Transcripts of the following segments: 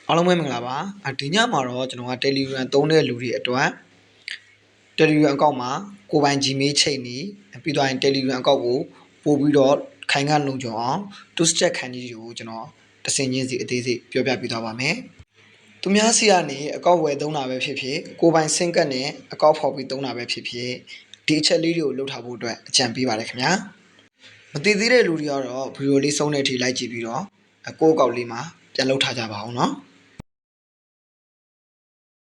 အားလုံးပဲမင်္ဂလာပါဒီညမှာတော့ကျွန်တော်က Telegram သုံးတဲ့လူတွေအတွက် Telegram အကောင့်မှာကိုယ်ပိုင် Gmail ချိန်နေပြီးတော့ Telegram အကောင့်ကိုပို့ပြီးတော့ခိုင်ခံ့လုံခြုံအောင် two step ခန်းကြီးကိုကျွန်တော်တဆင်ချင်းစီအသေးစိတ်ပြောပြပေးသွားပါမယ်သူများစီကနေအကောင့်ဝယ်သုံးတာပဲဖြစ်ဖြစ်ကိုယ်ပိုင်ဆင်းကတ်နဲ့အကောင့်ဖော်ပြီးသုံးတာပဲဖြစ်ဖြစ်ဒီအချက်လေးတွေကိုလုပ်ထားဖို့အတွက်အကြံပေးပါတယ်ခင်ဗျာမသိသေးတဲ့လူတွေကတော့ဗီဒီယိုလေးဆုံးတဲ့အထိလိုက်ကြည့်ပြီးတော့ကိုယ့်အကောင့်လေးမှာပြန်လုပ်ထားကြပါအောင်နော်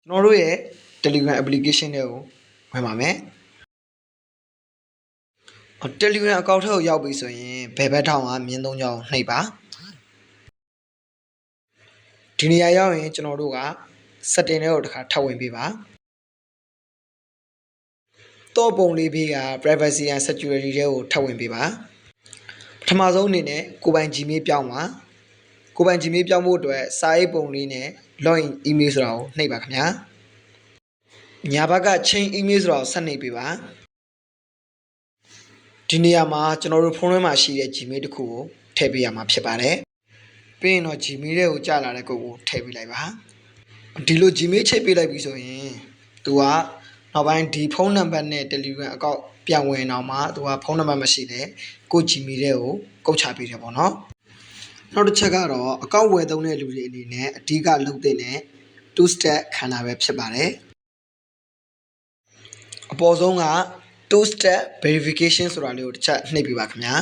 ကျွန်တော်တို့ရဲ့ Telegram application တွေကိုဝင်ပါမယ် Telegram အကောင့်ထဲကိုရောက်ပြီဆိုရင်ဘယ်ဘက်ထောင်ကမြင်းသုံးချောင်းနှိပ်ပါဒီနေရာရောက်ရင်ကျွန်တော်တို့က setting တွေကိုတစ်ခါထပ်ဝင်ပေးပါတော့ပုံလေးပေးက privacy and security တွေကိုထပ်ဝင်ပေးပါပထမဆုံးအနေနဲ့ကိုယ်ပိုင် Gmail ပြောင်းပါကိုယ်ပိုင် Gmail ပြောင်းဖို့အတွက်စာရေးပုံလေးနဲ့ login email ဆိုတာကိုနှိပ်ပါခင်ဗျာညာဘက်က chain email ဆိုတာကိုဆက်နှိပ်ပေးပါဒီနေရာမှာကျွန်တော်တို့ဖုန်းထဲမှာရှိတဲ့ Gmail တစ်ခုကိုထည့်ပေးရမှာဖြစ်ပါတယ်ပြီးရင်တော့ Gmail တွေကိုကြာလာတဲ့ကုတ်ကိုထည့်ပေးလိုက်ပါဒီလို Gmail ချိန်ပေးလိုက်ပြီဆိုရင်သူကနောက်ပိုင်းဒီဖုန်းနံပါတ်နဲ့ Telegram အကောင့်ပြန်ဝင်အောင်မှာသူကဖုန်းနံပါတ်မရှိတဲ့ကို Gmail တွေကိုကုတ်ချပေးတယ်ပေါ့နော်နောက်တစ်ချက်ကတော့အကောင့်ဝယ်သုံးတဲ့လူတွေအနေနဲ့အဓိကလုပ်တဲ့ two step ခန္ဓာပဲဖြစ်ပါတယ်အပေါ်ဆုံးက two step verification ဆိုတာလေးကိုတစ်ချက်နှိပ်ပြပါခင်ဗျာ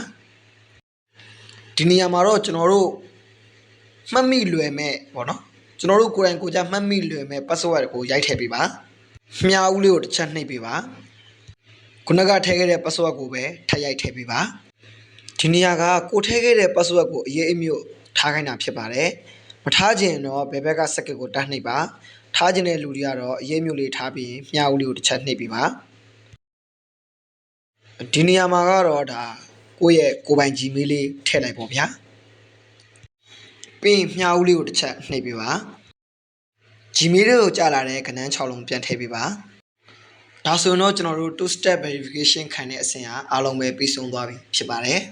ဒီနေရာမှာတော့ကျွန်တော်တို့မှတ်မိလွယ်မဲ့ပေါ့နော်ကျွန်တော်တို့ကိုယ်တိုင်ကိုယ်ကြမှတ်မိလွယ်မဲ့ password ကိုရိုက်ထည့်ပေးပါမြားဦးလေးကိုတစ်ချက်နှိပ်ပေးပါခုနကထည့်ခဲ့တဲ့ password ကိုပဲထည့်ရိုက်ထည့်ပေးပါဒီနေရာကကိုထည့်ခဲ့တဲ့ password ကိုအရေးအမြုပ်ထားခိုင်းတာဖြစ်ပါတယ်မထားခြင်းတော့ဘယ်ဘက်ကစက္ကန့်ကိုတတ်နှိပ်ပါထားခြင်းတဲ့လူတွေကတော့အရေးအမြုပ်လေးထားပြီးမြားဦးလေးကိုတစ်ချက်နှိပ်ပေးပါဒီနေရာမှာကတော့ဒါကိုယ့်ရဲ့ကိုယ်ပိုင် Gmail လေးထည့်လိုက်ပေါ့ဗျာပြီးမြားဦးလေးကိုတစ်ချက်နှိပ်ပေးပါ Gmail တွေကိုကြာလာတဲ့ကဏ္ဍ6လုံးပြန်ထည့်ပေးပါဒါဆိုရင်တော့ကျွန်တော်တို့ two step verification ခံတဲ့အဆင့်အားလုံးပဲပြီးဆုံးသွားပြီဖြစ်ပါတယ်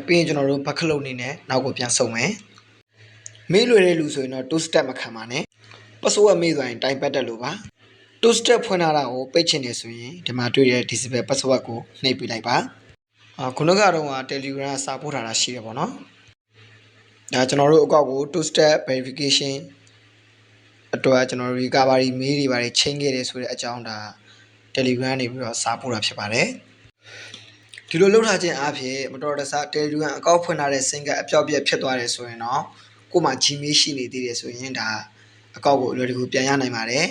ပြီးရင်ကျွန်တော်တို့ back လုပ်နေနဲ့နောက်ကိုပြန်ဆုပ်မယ်မေးလွယ်တဲ့လူဆိုရင်တော့ two step မခံပါနဲ့ password မေးသွားရင်တိုင်ပတ်တက်လို့ပါtwo step ဖွင့်ထားတာကိုပိတ်ချင်နေဆိုရင်ဒီမှာတွေ့တဲ့ disable password ကိုနှိပ်ပေးလိုက်ပါခုနကတော့ Telegram စာပို့ထားတာရှိတယ်ပေါ့နော်ဒါကျွန်တော်တို့အကောက်ကို two step verification အတွက်ကျွန်တော် recovery mail တွေပါတယ်ချိန်ခဲ့တယ်ဆိုတဲ့အကြောင်းဒါ Telegram နေပြီးတော့စာပို့တာဖြစ်ပါတယ်ဒီလိုလုပ်ထားခြင်းအပြင်မတော်တဆ Telegram အကောက်ဖွင့်ထားတဲ့ single အပြောက်ပြက်ဖြစ်သွားတယ်ဆိုရင်တော့ကို့မှာ Gmail ရှိနေသေးတယ်ဆိုရင်ဒါအကောက်ကိုအလွယ်တကူပြန်ရနိုင်ပါတယ်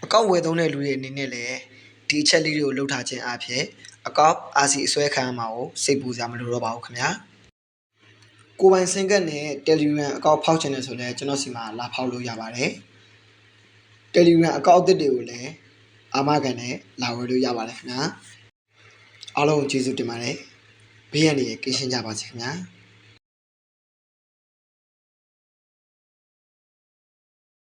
အကောက်ဝယ်သုံးတဲ့လူတွေအနေနဲ့လည်းဒီအချက်လေးတွေကိုလုပ်ထားခြင်းအပြင်အကောက် RC အစွဲခံရမှာကိုစိတ်ပူစရာမလိုတော့ပါဘူးခင်ဗျာကိုယ်ပိုင်စင်ကတ်နဲ့ Telegram အကောင့်ဖောက်ချင်တယ်ဆိုလည်းကျွန်တော်စီမှာလာဖောက်လို့ရပါတယ် Telegram အကောင့်အသစ်တွေကိုလည်းအာမခံနဲ့လာဝယ်လို့ရပါတယ်ခင်ဗျာအားလုံးကိုကျေးဇူးတင်ပါတယ်ဘေးရန်တွေကင်းရှင်းကြပါစေခင်ဗျာ